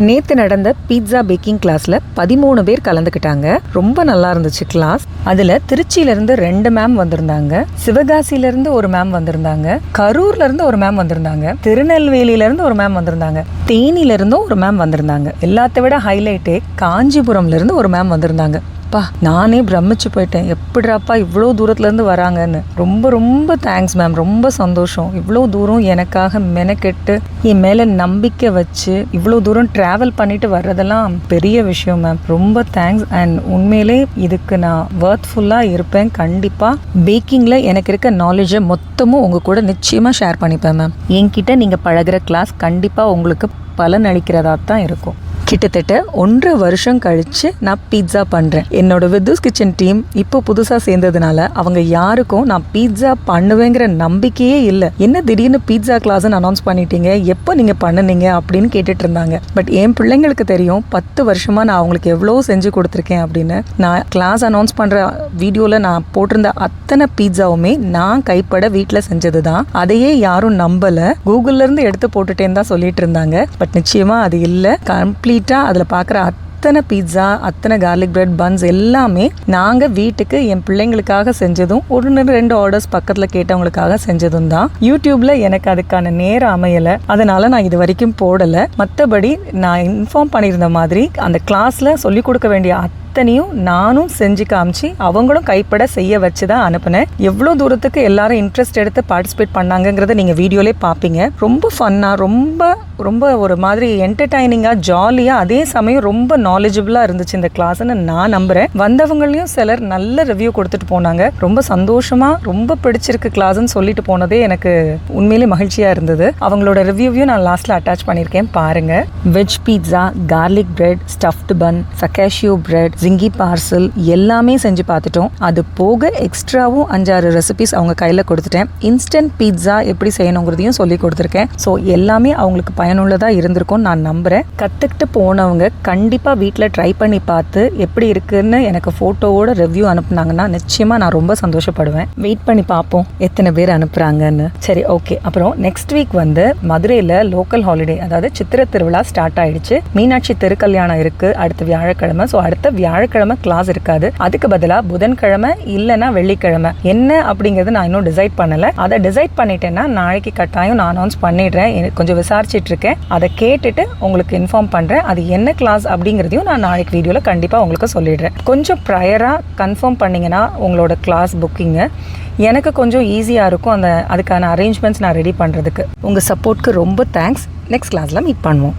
நேற்று நடந்த pizza packing கிளாஸில் 13 பேர் கலந்துக்கிட்டாங்க. ரொம்ப நல்லா இருந்துச்சு கிளாஸ். அதில் திருச்சியிலேருந்து 2 மேம் வந்திருந்தாங்க, சிவகாசியிலேருந்து ஒரு மேம் வந்திருந்தாங்க, கரூர்லேருந்து ஒரு மேம் வந்திருந்தாங்க, திருநெல்வேலியிலேருந்து ஒரு மேம் வந்திருந்தாங்க, தேனியிலேருந்தும் ஒரு மேம் வந்திருந்தாங்க. எல்லாத்த விட ஹைலைட்டே காஞ்சிபுரம்லேருந்து ஒரு மேம் வந்திருந்தாங்க. நானே பிரமிச்சு போயிட்டேன், எப்படிராப்பா இவ்வளோ தூரத்துலேருந்து வராங்கன்னு. ரொம்ப ரொம்ப தேங்க்ஸ் மேம், ரொம்ப சந்தோஷம். இவ்வளோ தூரம் எனக்காக மெனக்கெட்டு என் மேலே நம்பிக்கை வச்சு இவ்வளோ தூரம் ட்ராவல் பண்ணிட்டு வர்றதெல்லாம் பெரிய விஷயம் மேம். ரொம்ப தேங்க்ஸ். அண்ட் உண்மையிலே இதுக்கு நான் வர்த்ஃபுல்லாக இருப்பேன். கண்டிப்பாக பேக்கிங்கில் எனக்கு இருக்க நாலேஜை மொத்தமும் உங்கள் கூட நிச்சயமாக ஷேர் பண்ணிப்பேன் மேம். என்கிட்ட நீங்கள் பழகிற கிளாஸ் கண்டிப்பாக உங்களுக்கு பலன் அளிக்கிறதா தான் இருக்கும். கிட்டத்தட்ட 1.5 வருஷம் கழித்து நான் பீட்சா பண்ணுறேன். என்னோட வித்தூஸ் கிச்சன் டீம் இப்போ புதுசாக சேர்ந்ததுனால அவங்க யாருக்கும் நான் பீட்சா பண்ணுவேங்கிற நம்பிக்கையே இல்லை. என்ன திடீர்னு பீட்சா கிளாஸ்ன்னு அனௌன்ஸ் பண்ணிட்டீங்க, எப்போ நீங்கள் பண்ணுனீங்க அப்படின்னு கேட்டுட்டு இருந்தாங்க. பட் என் பிள்ளைங்களுக்கு தெரியும் 10 வருஷமாக நான் அவங்களுக்கு எவ்வளோ செஞ்சு கொடுத்துருக்கேன் அப்படின்னு. நான் கிளாஸ் அனௌன்ஸ் பண்ணுற வீடியோவில் நான் போட்டிருந்த அத்தனை பீட்சாவுமே நான் கைப்பட வீட்டில் செஞ்சது தான். அதையே யாரும் நம்பலை, கூகுள்லேருந்து எடுத்து போட்டுட்டேன்னு தான் சொல்லிட்டு இருந்தாங்க. பட் நிச்சயமாக அது இல்லை. கம்ப்ளீட்டாக அதில் பார்க்குற அத்தனை பீட்சா, அத்தனை கார்லிக் பிரெட் பன்ஸ் எல்லாமே நாங்கள் வீட்டுக்கு என் பிள்ளைங்களுக்காக செஞ்சதும் 1-2 ஆர்டர்ஸ் பக்கத்தில் கேட்டவங்களுக்காக செஞ்சதும் தான். யூடியூப்ல எனக்கு அதுக்கான நேரம் அமையலை, அதனால நான் இது வரைக்கும் போடலை. மற்றபடி நான் இன்ஃபார்ம் பண்ணியிருந்த மாதிரி அந்த கிளாஸில் சொல்லிக் கொடுக்க வேண்டிய அத்தனையும் நானும் செஞ்சு காமிச்சு அவங்களும் கைப்பட செய்ய வச்சு தான் அனுப்புனேன். எவ்வளோ தூரத்துக்கு எல்லாரும் இன்ட்ரெஸ்ட் எடுத்து பார்ட்டிசிபேட் பண்ணாங்கங்கிறத நீங்கள் வீடியோலே பார்ப்பீங்க. ரொம்ப ஃபன்னாக, ரொம்ப ரொம்ப ஒரு மாதிரி என்டர்டைனிங்காக, ஜாலியாக, அதே சமயம் ரொம்ப நாலேஜபிளாக இருந்துச்சு இந்த கிளாஸ்ன்னு நான் நம்புகிறேன். வந்தவங்களையும் சிலர் நல்ல ரிவ்யூ கொடுத்துட்டு போனாங்க. ரொம்ப சந்தோஷமாக, ரொம்ப பிடிச்சிருக்கு கிளாஸ்ன்னு சொல்லிட்டு போனதே எனக்கு உண்மையிலே மகிழ்ச்சியாக இருந்தது. அவங்களோட ரிவ்யூவையும் நான் லாஸ்ட்டில் அட்டாச் பண்ணியிருக்கேன், பாருங்கள். Veg pizza, garlic bread, stuffed bun, focaccia bread, zingy parcel எல்லாமே செஞ்சு பார்த்துட்டோம். அது போக எக்ஸ்ட்ராவும் 5-6 ரெசிபிஸ் அவங்க கையில் கொடுத்துட்டேன். இன்ஸ்டன்ட் பீட்சா எப்படி செய்யணுங்கிறதையும் சொல்லி கொடுத்துருக்கேன். ஸோ எல்லாமே அவங்களுக்கு பயனுள்ளதாக இருந்திருக்கும் நான் நம்புகிறேன். கற்றுக்கிட்டு போனவங்க கண்டிப்பாக வீட்டில் ட்ரை பண்ணி பார்த்து எப்படி இருக்குன்னு எனக்கு ஃபோட்டோவோட ரிவ்யூ அனுப்புனாங்கன்னா நிச்சயமாக நான் ரொம்ப சந்தோஷப்படுவேன். வெயிட் பண்ணி பார்ப்போம் எத்தனை பேர் அனுப்புகிறாங்கன்னு. சரி, ஓகே. அப்புறம் நெக்ஸ்ட் வீக் வந்து மதுரையில் லோக்கல் ஹாலிடே, அதாவது சித்திரை திருவிழா ஸ்டார்ட் ஆயிடுச்சு. மீனாட்சி திருக்கல்யாணம் இருக்குது அடுத்த வியாழக்கிழமை. ஸோ அடுத்த வியாழக்கிழமை கிளாஸ் இருக்காது. அதுக்கு பதிலாக புதன்கிழமை இல்லைன்னா வெள்ளிக்கிழமை என்ன அப்படிங்கிறது நான் இன்னும் டிசைட் பண்ணலை. அதை டிசைட் பண்ணிட்டேன்னா நாளைக்கு கட்டாயம் நான் அனௌன்ஸ் பண்ணிடுறேன். கொஞ்சம் விசாரிச்சுட்டு இருக்கேன், அதை கேட்டுட்டு உங்களுக்கு இன்ஃபார்ம் பண்ணுறேன். அது என்ன கிளாஸ் அப்படிங்கிறதையும் நான் நாளைக்கு வீடியோவில் கண்டிப்பாக உங்களுக்கு சொல்லிடுறேன். கொஞ்சம் ப்ரையராக கன்ஃபார்ம் பண்ணிங்கன்னா உங்களோட கிளாஸ் புக்கிங்கு எனக்கு கொஞ்சம் ஈஸியாக இருக்கும். அதுக்கான அரேஞ்ச்மெண்ட்ஸ் நான் ரெடி பண்ணுறதுக்கு. உங்கள் சப்போர்ட்க்கு ரொம்ப தேங்க்ஸ். நெக்ஸ்ட் கிளாஸில் மீட் பண்ணுவோம்.